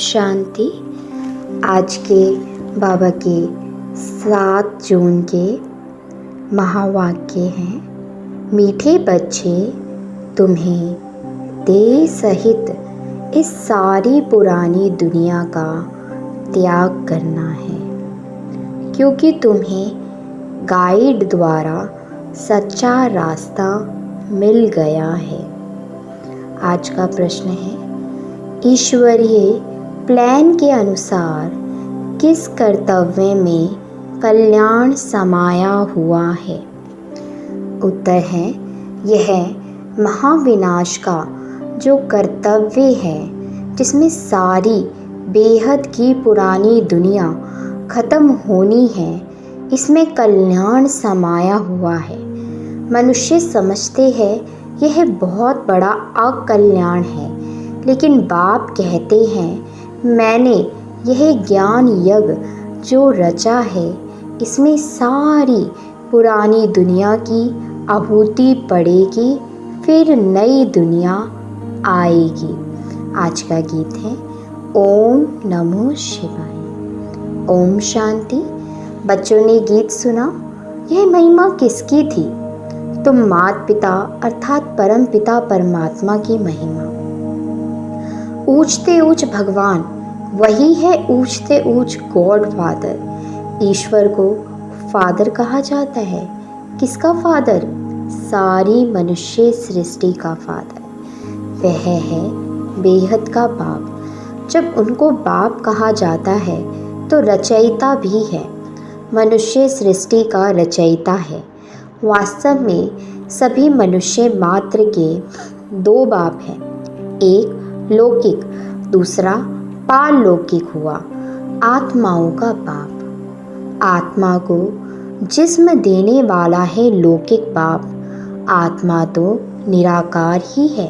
शांति। आज के बाबा के 7 जून के महावाक्य हैं, मीठे बच्चे तुम्हें देह सहित इस सारी पुरानी दुनिया का त्याग करना है, क्योंकि तुम्हें गाइड द्वारा सच्चा रास्ता मिल गया है। आज का प्रश्न है, ईश्वरीय प्लान के अनुसार किस कर्तव्य में कल्याण समाया हुआ है? उत्तर है, यह महाविनाश का जो कर्तव्य है, जिसमें सारी बेहद की पुरानी दुनिया खत्म होनी है, इसमें कल्याण समाया हुआ है। मनुष्य समझते हैं यह बहुत बड़ा अकल्याण है, लेकिन बाप कहते हैं मैंने यह ज्ञान यज्ञ जो रचा है, इसमें सारी पुरानी दुनिया की आहुति पड़ेगी, फिर नई दुनिया आएगी। आज का गीत है ओम नमो शिवाय। ओम शांति। बच्चों ने गीत सुना, यह महिमा किसकी थी? तो माता पिता अर्थात परम पिता परमात्मा की महिमा। ऊंचते ऊंच भगवान वही है, ऊंचते ऊंच गॉड फादर। ईश्वर को फादर कहा जाता है। किसका फादर? सारी मनुष्य सृष्टि का फादर। वह है बेहद का बाप। जब उनको बाप कहा जाता है तो रचयिता भी है, मनुष्य सृष्टि का रचयिता है। वास्तव में सभी मनुष्य मात्र के 2 बाप हैं, एक लौकिक, दूसरा पारलौकिक हुआ। आत्माओं का बाप। आत्मा को जिस्म देने वाला है लौकिक बाप। आत्मा तो निराकार ही है।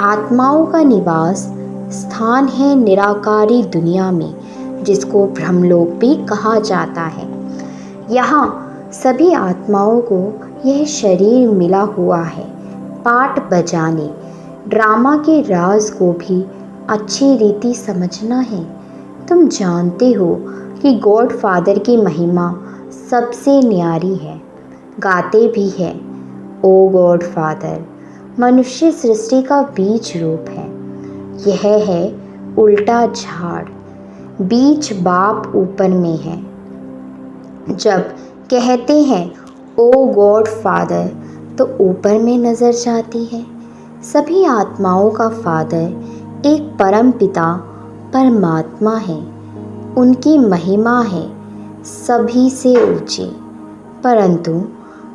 आत्माओं का निवास स्थान है निराकारी दुनिया में, जिसको ब्रह्मलोक भी कहा जाता है। यहाँ सभी आत्माओं को यह शरीर मिला हुआ है पाठ बजाने, ड्रामा के राज को भी अच्छी रीति समझना है। तुम जानते हो कि गॉड फादर की महिमा सबसे न्यारी है। गाते भी है, ओ गॉड फादर मनुष्य सृष्टि का बीज रूप है। यह है उल्टा झाड़, बीज बाप ऊपर में है। जब कहते हैं ओ गॉड फादर तो ऊपर में नज़र जाती है। सभी आत्माओं का फादर एक परम पिता परमात्मा है। उनकी महिमा है सभी से ऊंची, परंतु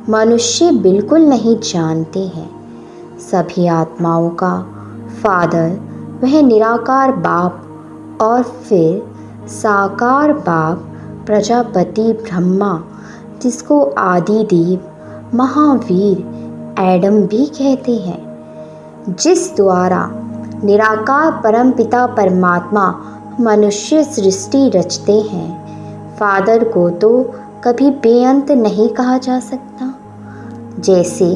मनुष्य बिल्कुल नहीं जानते हैं। सभी आत्माओं का फादर वह निराकार बाप और फिर साकार बाप प्रजापति ब्रह्मा, जिसको आदि देव महावीर एडम भी कहते हैं, जिस द्वारा निराकार परम पिता परमात्मा मनुष्य सृष्टि रचते हैं। फादर को तो कभी बेअंत नहीं कहा जा सकता। जैसे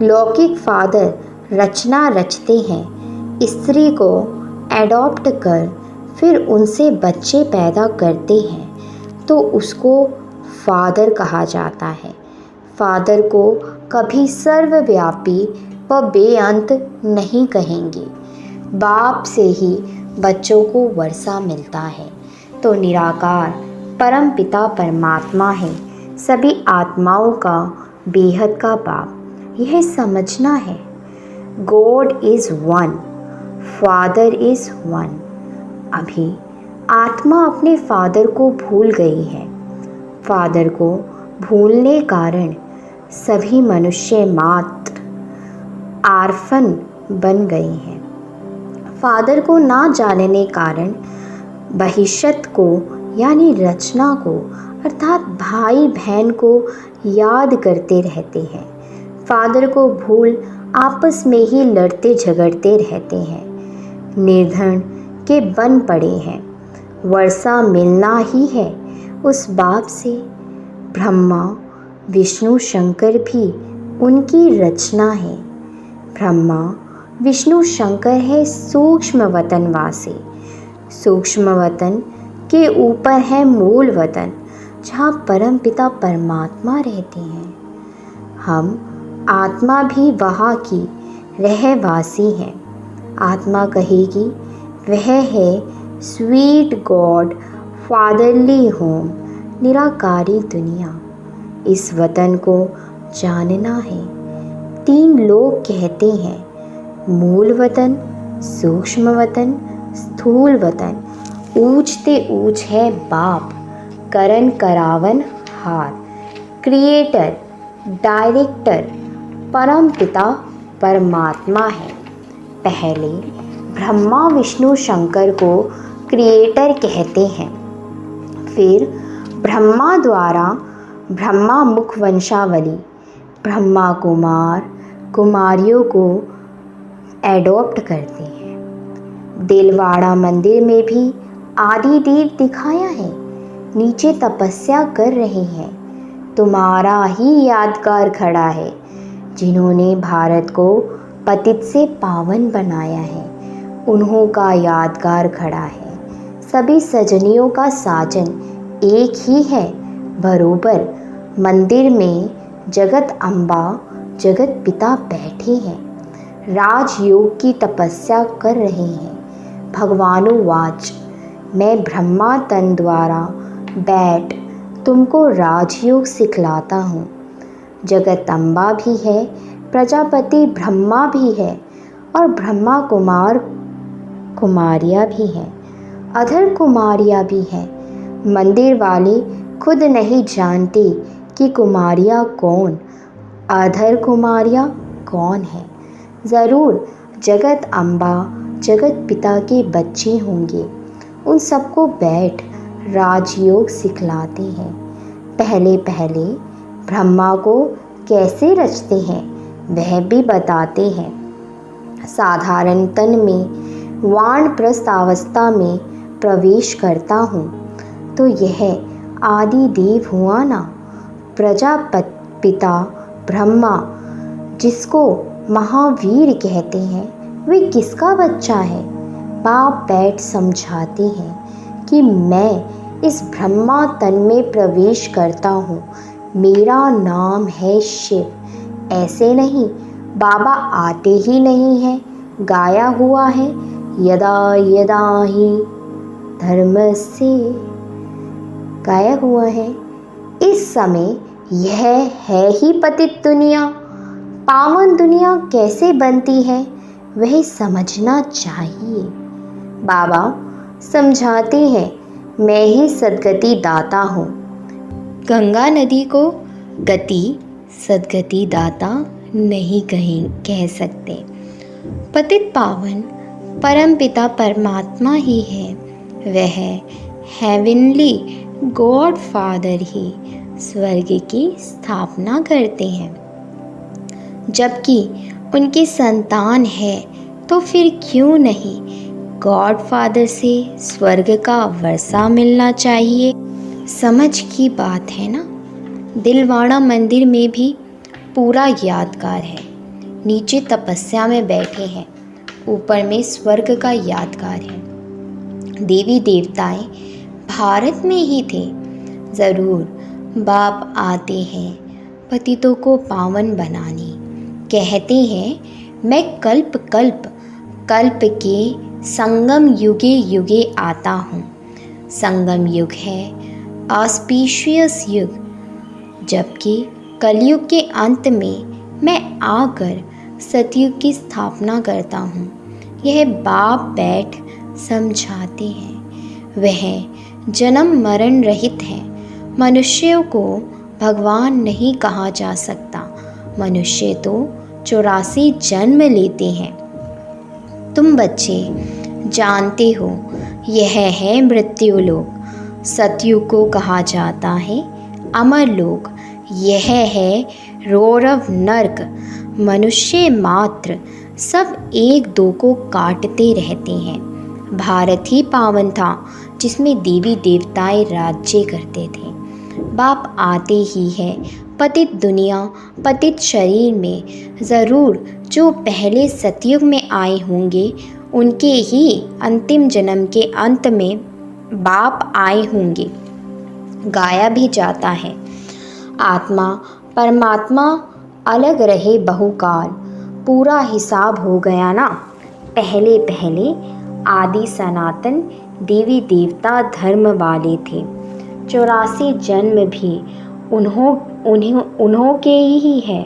लौकिक फादर रचना रचते हैं, स्त्री को एडॉप्ट कर फिर उनसे बच्चे पैदा करते हैं, तो उसको फादर कहा जाता है। फादर को कभी सर्वव्यापी व बेअंत नहीं कहेंगे। बाप से ही बच्चों को वर्षा मिलता है, तो निराकार परम पिता परमात्मा है सभी आत्माओं का बेहद का बाप। यह समझना है, God is one, father is one. अभी आत्मा अपने फादर को भूल गई है। फादर को भूलने कारण सभी मनुष्य मात्र आर्फन बन गए हैं। फादर को ना जानने कारण भविष्यत को यानी रचना को अर्थात भाई बहन को याद करते रहते हैं। फादर को भूल आपस में ही लड़ते झगड़ते रहते हैं। निर्धन के बन पड़े हैं। वर्षा मिलना ही है उस बाप से। ब्रह्मा विष्णु शंकर भी उनकी रचना है। ब्रह्मा विष्णु शंकर है सूक्ष्म वतनवासी। सूक्ष्म वतन के ऊपर है मूल वतन, जहाँ परम पिता परमात्मा रहते हैं। हम आत्मा भी वहाँ की रहवासी हैं। आत्मा कहेगी वह है स्वीट गॉड, फादरली होम, निराकारी दुनिया। इस वतन को जानना है। 3 लोग कहते हैं, मूल वतन, सूक्ष्म वतन, स्थूल वतन। ऊंचते ऊंच है बाप, करन करावन हार, क्रिएटर, डायरेक्टर, परम पिता परमात्मा है। पहले ब्रह्मा विष्णु शंकर को क्रिएटर कहते हैं। फिर ब्रह्मा द्वारा ब्रह्मा मुख वंशावली, ब्रह्मा कुमार कुमारियों को एडॉप्ट करते हैं। दिलवाड़ा मंदिर में भी आदि देव दिखाया है, नीचे तपस्या कर रहे हैं। तुम्हारा ही यादगार खड़ा है, जिन्होंने भारत को पतित से पावन बनाया है, उन्हों का यादगार खड़ा है। सभी सजनियों का साजन एक ही है बरोबर। मंदिर में जगत अम्बा जगत पिता बैठे हैं, राजयोग की तपस्या कर रहे हैं। भगवानुवाच, मैं ब्रह्मा तन द्वारा बैठ तुमको राजयोग सिखलाता हूँ। जगत अम्बा भी है, प्रजापति ब्रह्मा भी है, और ब्रह्मा कुमार कुमारियाँ भी हैं, अधर कुमारियाँ भी हैं। मंदिर वाले खुद नहीं जानते कि कुमारियाँ कौन, अधर कुमारियाँ कौन है। ज़रूर जगत अम्बा जगत पिता के बच्चे होंगे। उन सबको बैठ राजयोग सिखलाते हैं। पहले पहले ब्रह्मा को कैसे रचते हैं वह भी बताते हैं। साधारण तन में वानप्रस्थ अवस्था में प्रवेश करता हूँ तो यह आदि देव हुआ ना, प्रजापिता ब्रह्मा जिसको महावीर कहते हैं, वे किसका बच्चा है। बाप बैठ समझाते हैं कि मैं इस ब्रह्मा तन में प्रवेश करता हूँ, मेरा नाम है शिव। ऐसे नहीं, बाबा आते ही नहीं है, गाया हुआ है, यदा यदा ही धर्म से गाया हुआ है। इस समय यह है ही पतित दुनिया। पावन दुनिया कैसे बनती है वह समझना चाहिए। बाबा समझाते हैं, मैं ही सद्गति दाता हूँ। गंगा नदी को गति सद्गति दाता नहीं कह सकते। पतित पावन परम पिता परमात्मा ही है। वह हेवनली गॉड फादर ही स्वर्ग की स्थापना करते हैं। जबकि उनकी संतान है तो फिर क्यों नहीं गॉड फादर से स्वर्ग का वर्षा मिलना चाहिए। समझ की बात है ना। दिलवाड़ा मंदिर में भी पूरा यादगार है। नीचे तपस्या में बैठे हैं, ऊपर में स्वर्ग का यादगार है। देवी देवताएं भारत में ही थे। ज़रूर बाप आते हैं पतितों को पावन बनाने। कहते हैं, मैं कल्प कल्प कल्प के संगम युगे युगे आता हूँ। संगम युग है ऑस्पिशियस युग, जबकि कलयुग के अंत में मैं आकर सतयुग की स्थापना करता हूँ। यह बाप बैठ समझाते हैं। वह जन्म मरण रहित है। मनुष्यों को भगवान नहीं कहा जा सकता। मनुष्य तो 84 जन्म लेते हैं। तुम बच्चे जानते हो, यह है मृत्यु लोक। सतयुग को कहा जाता है अमर लोक। यह है रौरव नर्क। मनुष्य मात्र सब एक दो को काटते रहते हैं। भारत ही पावन था जिसमें देवी देवताएं राज्य करते थे। बाप आते ही है पतित दुनिया पतित शरीर में। ज़रूर जो पहले सतयुग में आए होंगे उनके ही अंतिम जन्म के अंत में बाप आए होंगे। गाया भी जाता है, आत्मा परमात्मा अलग रहे बहुकाल, पूरा हिसाब हो गया ना। पहले पहले आदि सनातन देवी देवता धर्म वाले थे। 84 जन्म भी उन्हों के ही है।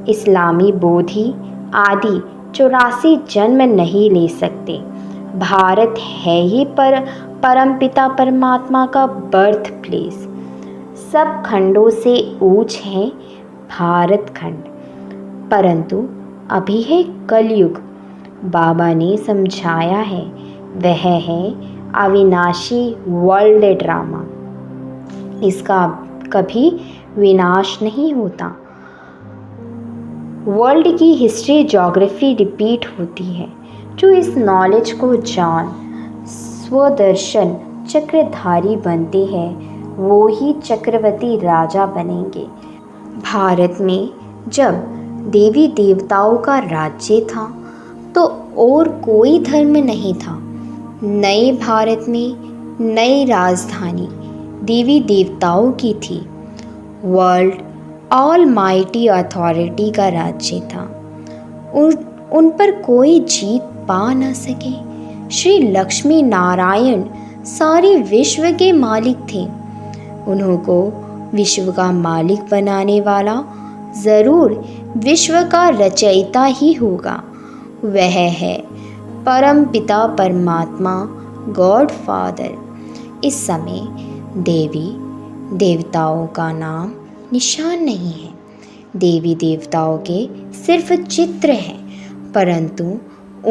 इस्लामी बोधि आदि 84 जन्म नहीं ले सकते। भारत है ही परमपिता परमात्मा का बर्थ प्लेस। सब खंडों से ऊंच है भारत खंड। परंतु अभी है कलयुग। बाबा ने समझाया है, वह है अविनाशी वर्ल्ड ड्रामा। इसका कभी विनाश नहीं होता। वर्ल्ड की हिस्ट्री ज्योग्राफी रिपीट होती है। जो इस नॉलेज को जान स्वदर्शन चक्रधारी बनते हैं, वो ही चक्रवर्ती राजा बनेंगे। भारत में जब देवी देवताओं का राज्य था तो और कोई धर्म नहीं था। नए भारत में नई राजधानी देवी देवताओं की थी। वर्ल्ड ऑल माइटी अथॉरिटी का राज्य था। उन पर कोई जीत पा न सके। श्री लक्ष्मी नारायण सारे विश्व के मालिक थे। उन्हों को विश्व का मालिक बनाने वाला ज़रूर विश्व का रचयिता ही होगा। वह है परम पिता परमात्मा, गॉड फादर। इस समय देवी देवताओं का नाम निशान नहीं है। देवी देवताओं के सिर्फ चित्र हैं, परंतु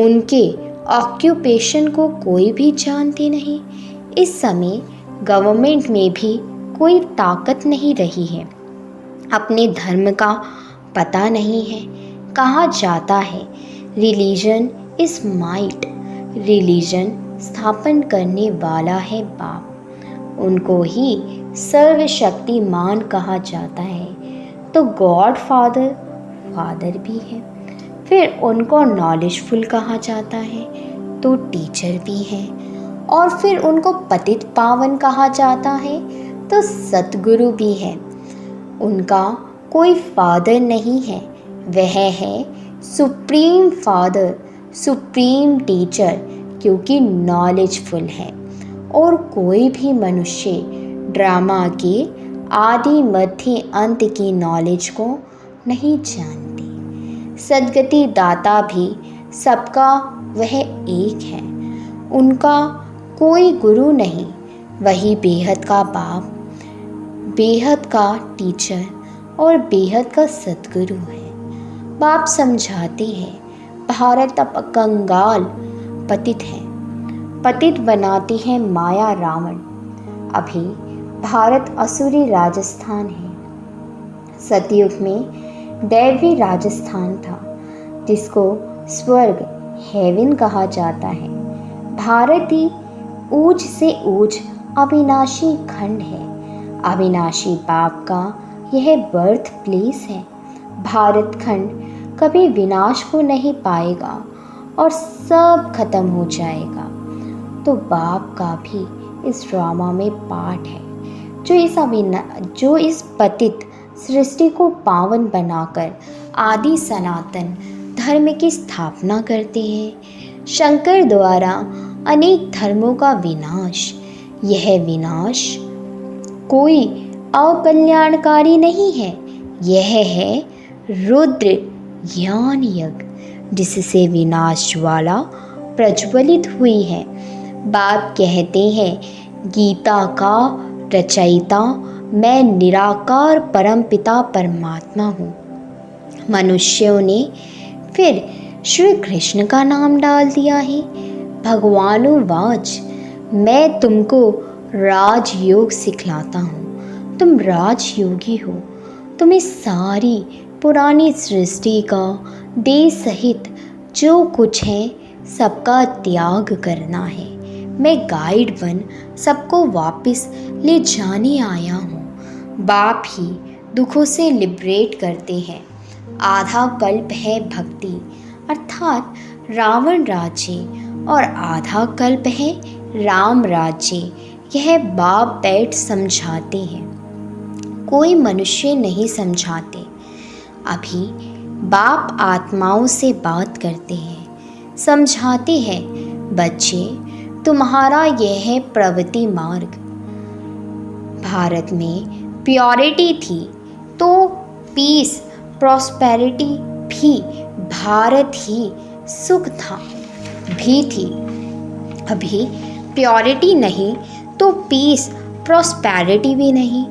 उनके ऑक्यूपेशन को कोई भी जानते नहीं। इस समय गवर्नमेंट में भी कोई ताकत नहीं रही है। अपने धर्म का पता नहीं है, कहा जाता है रिलीजन इज माइट। रिलीजन स्थापन करने वाला है बाप। उनको ही सर्वशक्तिमान कहा जाता है। तो गॉड फादर फादर भी है। फिर उनको नॉलेजफुल कहा जाता है तो टीचर भी है। और फिर उनको पतित पावन कहा जाता है तो सतगुरु भी है। उनका कोई फादर नहीं है, वह है सुप्रीम फादर, सुप्रीम टीचर, क्योंकि नॉलेजफुल है। और कोई भी मनुष्य ड्रामा के आदि मध्य अंत की नॉलेज को नहीं जानती। सद्गति दाता भी सबका वह एक है। उनका कोई गुरु नहीं, वही बेहद का बाप, बेहद का टीचर और बेहद का सद्गुरु है। बाप समझाते हैं भारत अब कंगाल पतित है। पतित बनाती है माया रावण। अभी भारत असुरी राजस्थान है। सतयुग में दैवी राजस्थान था, जिसको स्वर्ग हेवन कहा जाता है। भारत ही ऊंच से ऊंच अविनाशी खंड है। अविनाशी बाप का यह बर्थ प्लेस है। भारत खंड कभी विनाश को नहीं पाएगा और सब खत्म हो जाएगा। तो बाप का भी इस ड्रामा में पार्ट है, जो इस पतित सृष्टि को पावन बनाकर आदि सनातन धर्म की स्थापना करते हैं। शंकर द्वारा अनेक धर्मों का विनाश। यह विनाश कोई अकल्याणकारी नहीं है, यह है रुद्र ज्ञान यज्ञ, जिससे विनाश ज्वाला प्रज्वलित हुई है। बाप कहते हैं गीता का रचयिता मैं निराकार परमपिता परमात्मा हूँ। मनुष्यों ने फिर श्री कृष्ण का नाम डाल दिया है। भगवानुवाच मैं तुमको राजयोग सिखलाता हूँ, तुम राजयोगी हो। तुम्हें सारी पुरानी सृष्टि का देह सहित जो कुछ है सबका त्याग करना है। मैं गाइड बन सबको वापस ले जाने आया हूँ। बाप ही दुखों से लिबरेट करते हैं। आधा कल्प है भक्ति, अर्थात रावण राज्य और आधा कल्प है राम राज्य। यह बाप बैठ समझाते हैं, कोई मनुष्य नहीं समझाते। अभी बाप आत्माओं से बात करते हैं, समझाते हैं, बच्चे तुम्हारा यह है प्रवृत्ति मार्ग। भारत में प्योरिटी थी तो पीस प्रॉस्पेरिटी भी भारत ही सुख था भी थी। अभी प्योरिटी नहीं तो पीस प्रॉस्पेरिटी भी नहीं।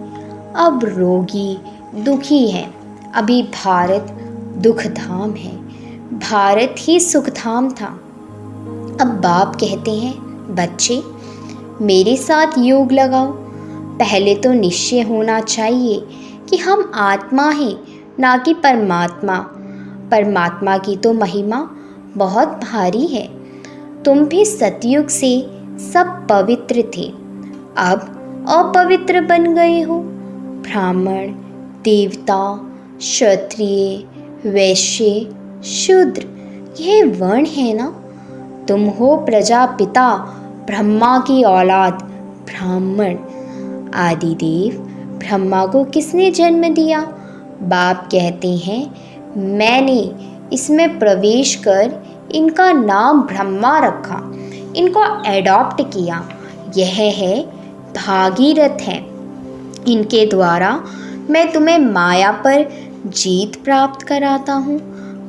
अब रोगी दुखी है, अभी भारत दुखधाम है, भारत ही सुखधाम था। अब बाप कहते हैं, बच्चे मेरे साथ योग लगाओ। पहले तो निश्चय होना चाहिए कि हम आत्मा हैं, ना कि परमात्मा। परमात्मा की तो महिमा बहुत भारी है। तुम भी सतयुग से सब पवित्र थे, अब अपवित्र बन गए हो। ब्राह्मण, देवता, क्षत्रिय, वैश्य, शूद्र, यह वर्ण है ना। तुम हो प्रजापिता ब्रह्मा की औलाद ब्राह्मण। आदिदेव ब्रह्मा को किसने जन्म दिया? बाप कहते हैं, मैंने इसमें प्रवेश कर इनका नाम ब्रह्मा रखा, इनको एडॉप्ट किया। यह है भागीरथ है। इनके द्वारा मैं तुम्हें माया पर जीत प्राप्त कराता हूँ।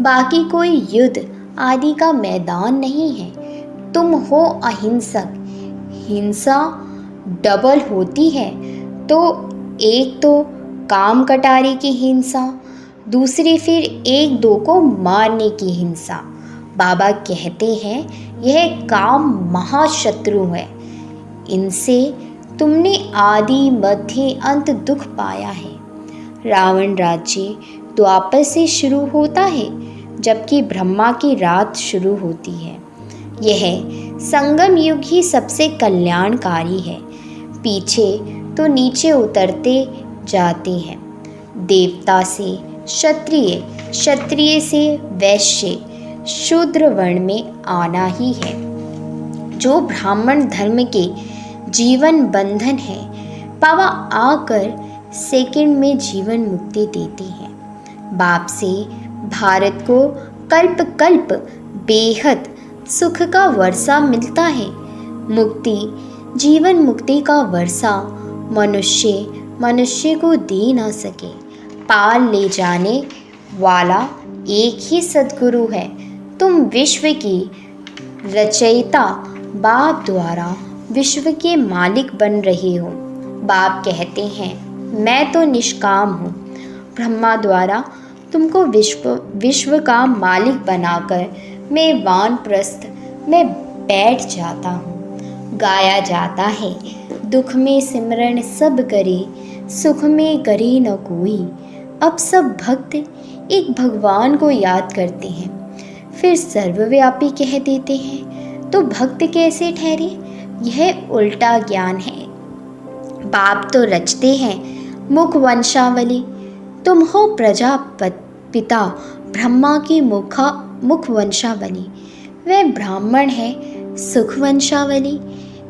बाकी कोई युद्ध आदि का मैदान नहीं है। तुम हो अहिंसक। हिंसा डबल होती है, तो एक तो काम कटारे की हिंसा, दूसरी फिर एक दो को मारने की हिंसा। बाबा कहते हैं यह काम महाशत्रु है। इनसे तुमने आदि मध्य अंत दुख पाया है। रावण राज्य द्वापर से शुरू होता है, जबकि ब्रह्मा की रात शुरू होती है। यह संगम युग ही सबसे कल्याणकारी है। पीछे तो नीचे उतरते जाते हैं। देवता से क्षत्रिय, क्षत्रिय से वैश्य, शूद्र वर्ण में आना ही है। जो ब्राह्मण धर्म के जीवन बंधन है, बाबा आकर सेकंड में जीवन मुक्ति देते हैं। बाप से भारत को कल्प कल्प बेहद सुख का वर्षा मिलता है। मुक्ति, जीवन मुक्ति का वर्षा मनुष्य को दे ना सके। पार ले जाने वाला एक ही सद्गुरु है। तुम विश्व की रचयिता बाप द्वारा विश्व के मालिक बन रहे हो। बाप कहते हैं, मैं तो निष्काम हूँ। ब्रह्मा द्वारा तुमको विश्व का मालिक बनाकर मैं वानप्रस्थ में बैठ जाता हूँ। गाया जाता है, दुख में सिमरन सब करे, सुख में करे न कोई। अब सब भक्त एक भगवान को याद करते हैं, फिर सर्वव्यापी कह देते हैं, तो भक्त कैसे ठहरे? यह उल्टा ज्ञान है। बाप तो रचते हैं मुख वंशावली। तुम हो प्रजापिता ब्रह्मा की मुख वंशावली। वह ब्राह्मण है सुख वंशावली।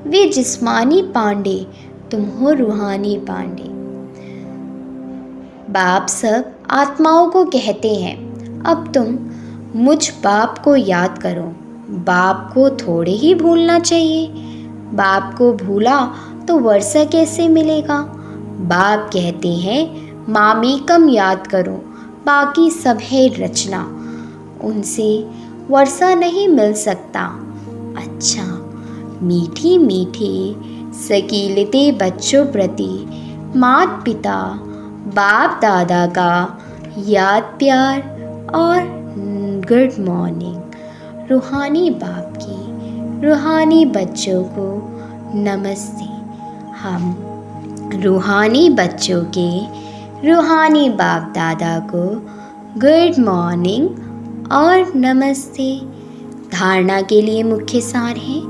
वे जिस्मानी पांडे, तुम हो रूहानी पांडे। बाप सब आत्माओं को कहते हैं, अब तुम मुझ बाप को याद करो। बाप को थोड़े ही भूलना चाहिए। बाप को भूला तो वर्षा कैसे मिलेगा? बाप कहते हैं, मामीकम याद करो, बाकी सब है रचना। उनसे वर्षा नहीं मिल सकता। अच्छा, मीठी मीठी सकीलते बच्चों प्रति माता पिता बाप दादा का याद प्यार और गुड मॉर्निंग। रूहानी बाप की रूहानी बच्चों को नमस्ते। हम रूहानी बच्चों के रूहानी बाप दादा को गुड मॉर्निंग और नमस्ते। धारणा के लिए मुख्य सार है।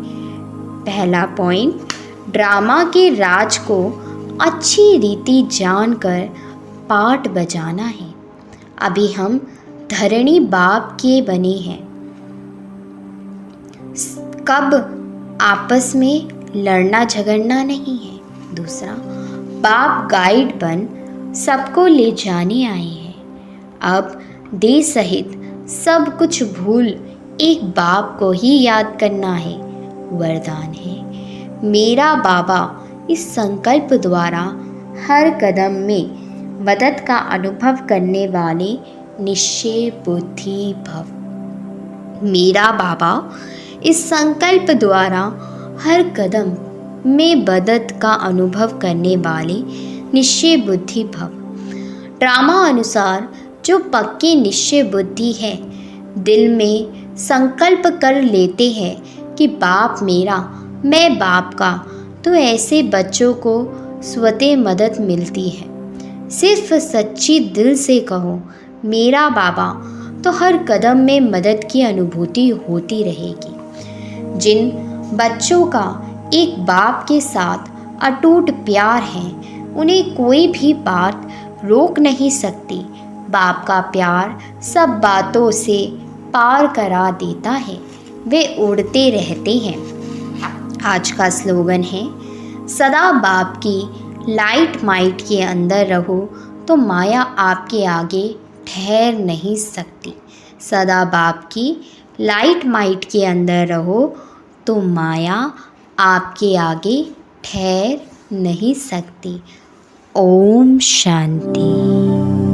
पहला पॉइंट, ड्रामा के राज को अच्छी रीति जानकर पाठ बजाना है। अभी हम धरणी बाप के बने हैं। कब आपस में लड़ना झगड़ना नहीं है। दूसरा, बाप गाइड बन सबको ले जाने आए हैं। अब देह सहित सब कुछ भूल एक बाप को ही याद करना है। वरदान है मेरा बाबा इस संकल्प द्वारा हर कदम में मदद का अनुभव करने वाले निश्चय बुद्धि भव। मेरा बाबा इस संकल्प द्वारा हर कदम में मदद का अनुभव करने वाले निश्चय बुद्धि भव। ड्रामा अनुसार जो पक्के निश्चय बुद्धि है, दिल में संकल्प कर लेते हैं कि बाप मेरा, मैं बाप का, तो ऐसे बच्चों को स्वतः मदद मिलती है। सिर्फ सच्ची दिल से कहो मेरा बाबा, तो हर कदम में मदद की अनुभूति होती रहेगी। जिन बच्चों का एक बाप के साथ अटूट प्यार है, उन्हें कोई भी बात रोक नहीं सकती। बाप का प्यार सब बातों से पार करा देता है, वे उड़ते रहते हैं। आज का स्लोगन है, सदा बाप की लाइट माइट के अंदर रहो तो माया आपके आगे ठहर नहीं सकती। सदा बाप की लाइट माइट के अंदर रहो तो माया आपके आगे ठहर नहीं सकती। ओम शांति।